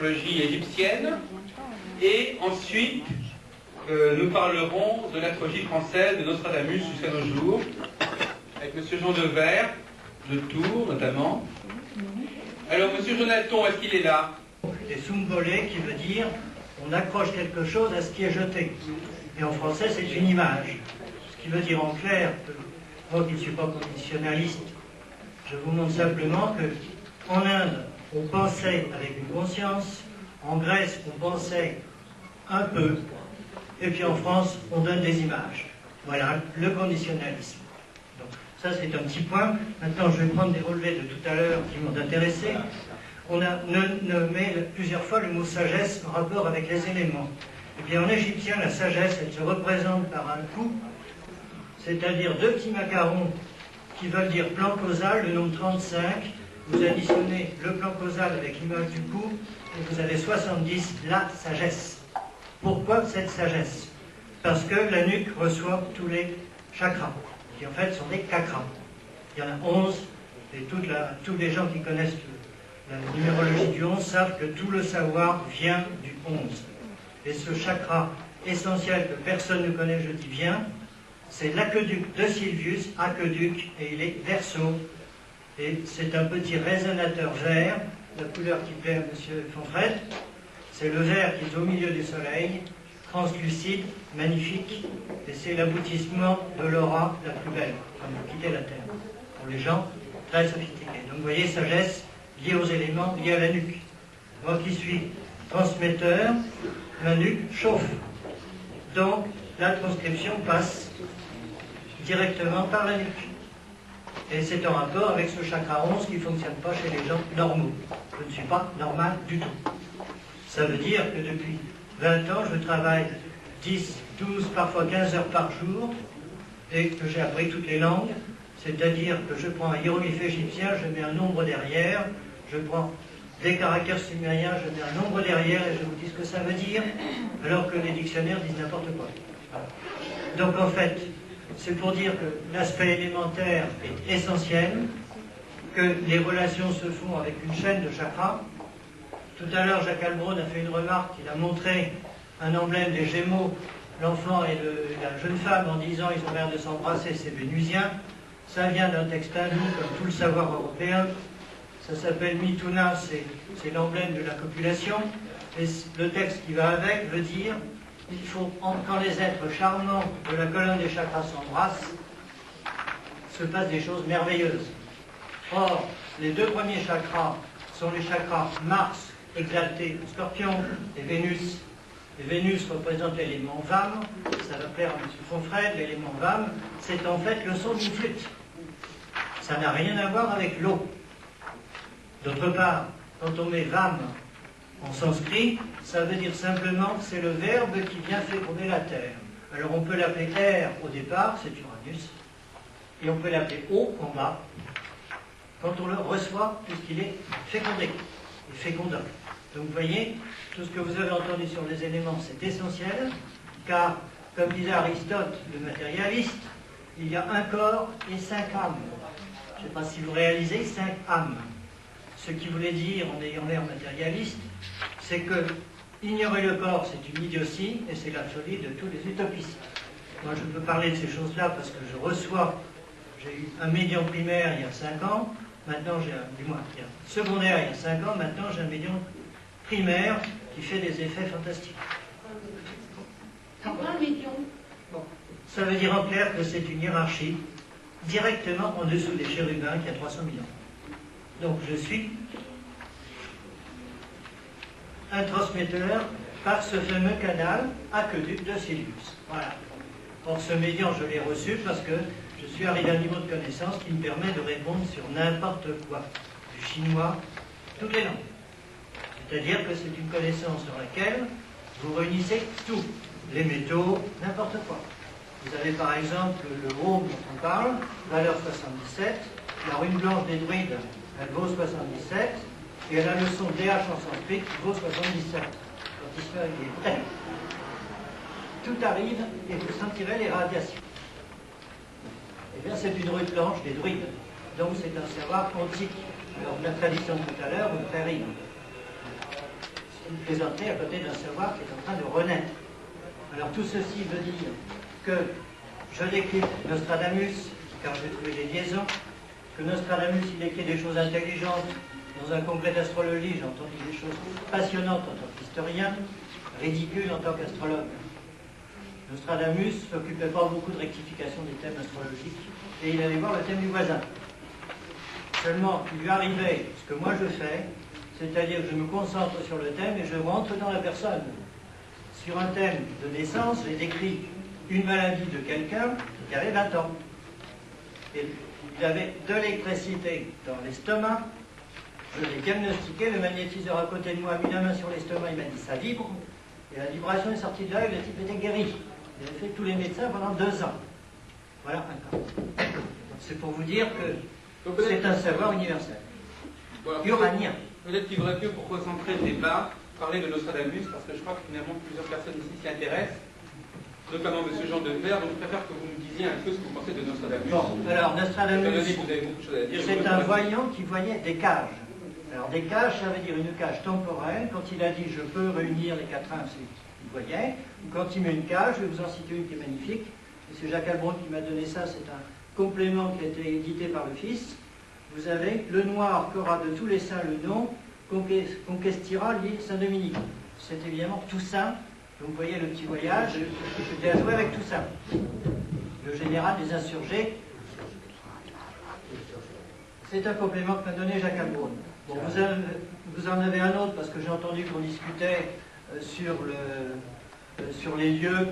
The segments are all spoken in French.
l'astrologie égyptienne. Et ensuite, nous parlerons de l'astrologie française de Nostradamus jusqu'à nos jours, avec M. Jean Devers, de Tours notamment. Alors, M. Jonathan, est-ce qu'il est là? Et sumbole qui veut dire on accroche quelque chose à ce qui est jeté. Et en français, c'est une image. Ce qui veut dire en clair, moi qui ne suis pas conditionnaliste, je vous montre simplement que en Inde, on pensait avec une conscience, en Grèce, on pensait un peu, et puis en France, on donne des images. Voilà, le conditionnalisme. Donc, ça, c'est un petit point. Maintenant, je vais prendre des relevés de tout à l'heure qui m'ont intéressé. On a nommé plusieurs fois le mot sagesse en rapport avec les éléments. Eh bien, en égyptien, la sagesse, elle se représente par un coup, c'est-à-dire deux petits macarons qui veulent dire plan causal, le nombre 35. Vous additionnez le plan causal avec l'image du coup, et vous avez 70, la sagesse. Pourquoi cette sagesse? Parce que la nuque reçoit tous les chakras, qui en fait sont des kakras. Il y en a 11, et tous les gens qui connaissent la numérologie du 11 savent que tout le savoir vient du 11. Et ce chakra essentiel que personne ne connaît, je dis bien, c'est l'aqueduc de Sylvius, aqueduc, et il est Verseau. Et c'est un petit résonateur vert, la couleur qui plaît à M. Fonfred. C'est le vert qui est au milieu du soleil, translucide, magnifique, et c'est l'aboutissement de l'aura la plus belle, quand vous quittez la Terre. Pour les gens très sophistiqués. Donc vous voyez, sagesse liée aux éléments, liée à la nuque. Moi qui suis transmetteur, ma nuque chauffe. Donc la transcription passe directement par la nuque. Et c'est en rapport avec ce chakra 11 qui ne fonctionne pas chez les gens normaux. Je ne suis pas normal du tout. Ça veut dire que depuis 20 ans, je travaille 10, 12, parfois 15 heures par jour et que j'ai appris toutes les langues. C'est-à-dire que je prends un hiéroglyphe égyptien, je mets un nombre derrière, je prends des caractères sumériens, je mets un nombre derrière et je vous dis ce que ça veut dire, alors que les dictionnaires disent n'importe quoi. Voilà. Donc en fait, c'est pour dire que l'aspect élémentaire est essentiel, que les relations se font avec une chaîne de chakras. Tout à l'heure, Jacques Albron a fait une remarque, il a montré un emblème des Gémeaux, l'enfant et la jeune femme, en disant ils ont l'air de s'embrasser, c'est vénusien. Ça vient d'un texte hindou, comme tout le savoir européen. Ça s'appelle Mituna, c'est l'emblème de la copulation. Et le texte qui va avec veut dire il faut, quand les êtres charmants de la colonne des chakras s'embrassent, se passent des choses merveilleuses. Or, les deux premiers chakras sont les chakras Mars, exalté en Scorpion, et Vénus. Et Vénus représente l'élément Vam, ça va plaire à M. Fonfred, l'élément Vam, c'est en fait le son d'une flûte. Ça n'a rien à voir avec l'eau. D'autre part, quand on met Vam en sanskrit, ça veut dire simplement que c'est le verbe qui vient féconder la terre. Alors on peut l'appeler air au départ, c'est Uranus, et on peut l'appeler eau en bas, quand on le reçoit, puisqu'il est fécondé, et fécondant. Donc vous voyez, tout ce que vous avez entendu sur les éléments, c'est essentiel, car, comme disait Aristote, le matérialiste, il y a un corps et 5 âmes. Je ne sais pas si vous réalisez, 5 âmes. Ce qui voulait dire, en ayant l'air matérialiste, c'est que ignorer le corps, c'est une idiotie, et c'est la folie de tous les utopistes. Moi, je peux parler de ces choses-là parce que je reçois, j'ai eu un médium primaire il y a 5 ans, maintenant j'ai un secondaire il y a 5 ans, maintenant j'ai un médium primaire qui fait des effets fantastiques. C'est quoi un médium? Bon. Ça veut dire en clair que c'est une hiérarchie directement en dessous des chérubins qui a 300 000 ans. Donc je suis un transmetteur par ce fameux canal aqueduc de Sylvius. Voilà. Or ce médium, je l'ai reçu parce que je suis arrivé à un niveau de connaissance qui me permet de répondre sur n'importe quoi, du chinois, toutes les langues. C'est-à-dire que c'est une connaissance dans laquelle vous réunissez tout, les métaux, n'importe quoi. Vous avez par exemple le rhum dont on parle, valeur 77, la rune blanche des druides, elle vaut 77, et elle a le son DH en sanskrit qui vaut 77. Quand il est prêt. Tout arrive et vous sentirez les radiations. Eh bien, c'est une rune blanche des druides. Donc, c'est un savoir antique. Alors, la tradition de tout à l'heure, vous le fait rire. vous présentez à côté d'un savoir qui est en train de renaître. Alors tout ceci veut dire que je décrypte Nostradamus, car j'ai trouvé des liaisons, que Nostradamus il écrit des choses intelligentes. Dans un congrès d'astrologie, j'ai entendu des choses passionnantes en tant qu'historien, ridicules en tant qu'astrologue. Nostradamus ne s'occupait pas beaucoup de rectification des thèmes astrologiques, et il allait voir le thème du voisin. Seulement, il lui arrivait ce que moi je fais, c'est-à-dire que je me concentre sur le thème et je rentre dans la personne. Sur un thème de naissance, j'ai décrit une maladie de quelqu'un qui avait 20 ans. Et il avait de l'électricité dans l'estomac. Je l'ai diagnostiqué, le magnétiseur à côté de moi a mis la main sur l'estomac, il m'a dit ça vibre. Et la vibration est sortie de là et le type était guéri. Il a fait tous les médecins pendant 2 ans. Voilà un cas. C'est pour vous dire que c'est un savoir universel. Voilà, Uranien. Peut-être qu'il vaudrait mieux, pour concentrer le débat, parler de Nostradamus, parce que je crois que finalement plusieurs personnes ici s'y intéressent, notamment M. Jean Devers, donc je préfère que vous nous disiez un peu ce que vous pensez de Nostradamus. Bon, alors Nostradamus, Vous avez beaucoup de choses à dire. c'est un voyant qui voyait des cages. Alors des cages, ça veut dire une cage temporelle. Quand il a dit je peux réunir les 4 uns, c'est il voyait. Ou quand il met une cage, je vais vous en citer une qui est magnifique. Et c'est Jacques Albron qui m'a donné ça, c'est un complément qui a été édité par le Fils. Vous avez le noir qu'aura de tous les saints le nom, conquestira l'île Saint-Dominique. C'est évidemment Toussaint. Donc vous voyez le petit voyage, j'étais à jouer avec Toussaint. Le général des insurgés. C'est un complément que m'a donné Jacques Albron. Bon, vous en avez un autre parce que j'ai entendu qu'on discutait sur les lieux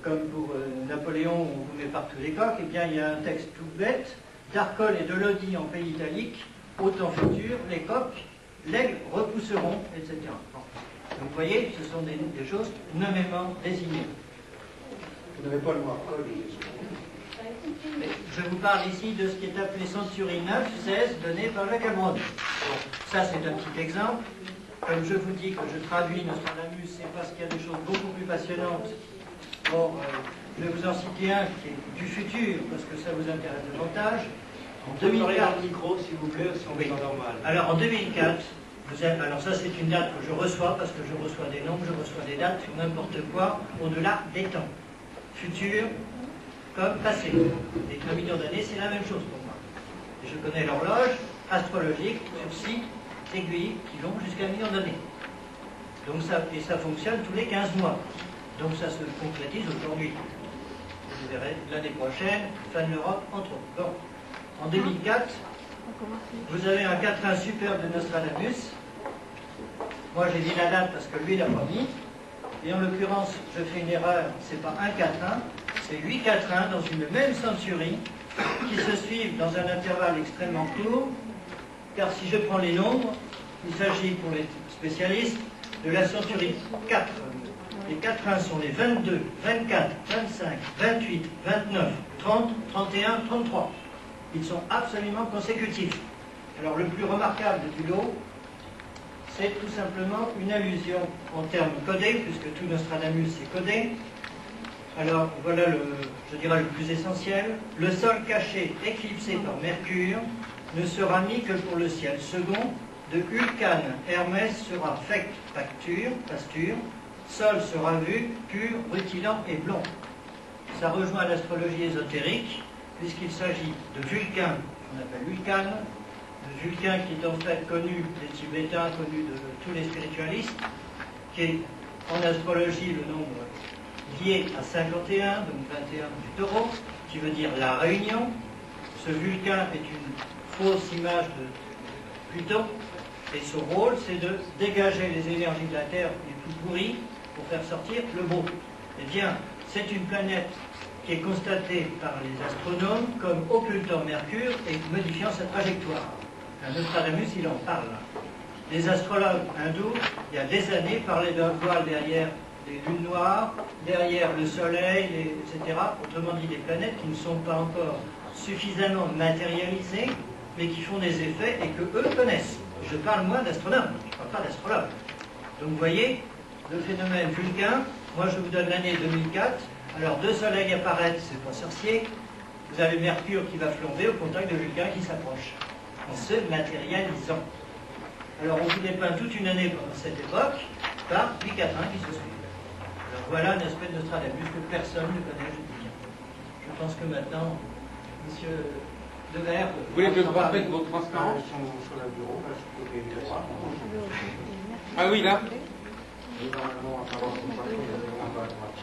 comme pour Napoléon, on vous met partout les coques. Eh bien, il y a un texte tout bête d'Arcole et de Lodi en pays italique, au temps futur, les coques, l'aigle repousseront, etc. Bon. Donc vous voyez, ce sont des choses nommément désignées. Vous n'avez pas le mot Arcole. Mais je vous parle ici de ce qui est appelé Centurie 9, 16, donné par Jacques Albron. Bon, ça c'est un petit exemple. Comme je vous dis que je traduis Nostradamus, c'est parce qu'il y a des choses beaucoup plus passionnantes. Bon, je vais vous en citer un qui est du futur, parce que ça vous intéresse davantage. En 2004, micro, s'il vous plaît, si on oui. est normal. Alors en 2004, alors ça c'est une date que je reçois, parce que je reçois des nombres, je reçois des dates sur n'importe quoi, au-delà des temps. Futur comme passé. Et 1 million d'années, c'est la même chose pour moi. Et je connais l'horloge astrologique sur 6 aiguilles qui vont jusqu'à 1 million d'années. Donc ça fonctionne tous les 15 mois. Donc ça se concrétise aujourd'hui. Vous verrez l'année prochaine, fin de l'Europe, entre autres. Bon. En 2004, vous avez un 4-1 superbe de Nostradamus. Moi j'ai dit la date parce que lui il l'a pas mis. Et en l'occurrence, je fais une erreur, c'est pas un 4-1, c'est 8 4-1 dans une même centurie qui se suivent dans un intervalle extrêmement court. Car si je prends les nombres, il s'agit pour les spécialistes de la centurie 4. Les 4-1 sont les 22, 24, 25, 28, 29, 30, 31, 33. Ils sont absolument consécutifs. Alors le plus remarquable du lot, c'est tout simplement une allusion en termes codés, puisque tout Nostradamus est codé. Alors voilà je dirais le plus essentiel. Le sol caché éclipsé par Mercure ne sera mis que pour le ciel second. De Vulcane, Hermès sera fect, pasture. Sol sera vu, pur, rutilant et blond. Ça rejoint l'astrologie ésotérique, puisqu'il s'agit de Vulcain, qu'on appelle Vulcane, de Vulcain qui est en fait connu des Tibétains, connu de tous les spiritualistes, qui est en astrologie le nombre lié à 51, donc 21 du taureau, qui veut dire la réunion. Ce Vulcain est une fausse image de Pluton, et son rôle c'est de dégager les énergies de la Terre les plus pourries pour faire sortir le beau. Eh bien, c'est une planète qui est constatée par les astronomes comme occultant Mercure et modifiant sa trajectoire. Nostradamus, il en parle. Les astrologues hindous, il y a des années, parlaient d'un voile derrière les lunes noires, derrière le soleil, etc. Autrement dit, des planètes qui ne sont pas encore suffisamment matérialisées, mais qui font des effets et que eux connaissent. Je parle moi d'astronomes, je ne parle pas d'astrologue. Donc vous voyez, le phénomène Vulcain, moi je vous donne l'année 2004, alors 2 soleils apparaissent, c'est pas sorcier, vous avez Mercure qui va flamber au contact de Vulcain qui s'approche, en se matérialisant. Alors on vous dépeint toute une année pendant cette époque par les quatrains qui se suivent. Alors voilà un aspect de Nostradamus que personne ne connaît, je dis bien. Je pense que maintenant, monsieur Devers... Vous voulez que je transmette vos transparences? Ils sont sur le bureau, là, sur le côté droit. Ah oui, là. Normalement, à savoir, on va à droite.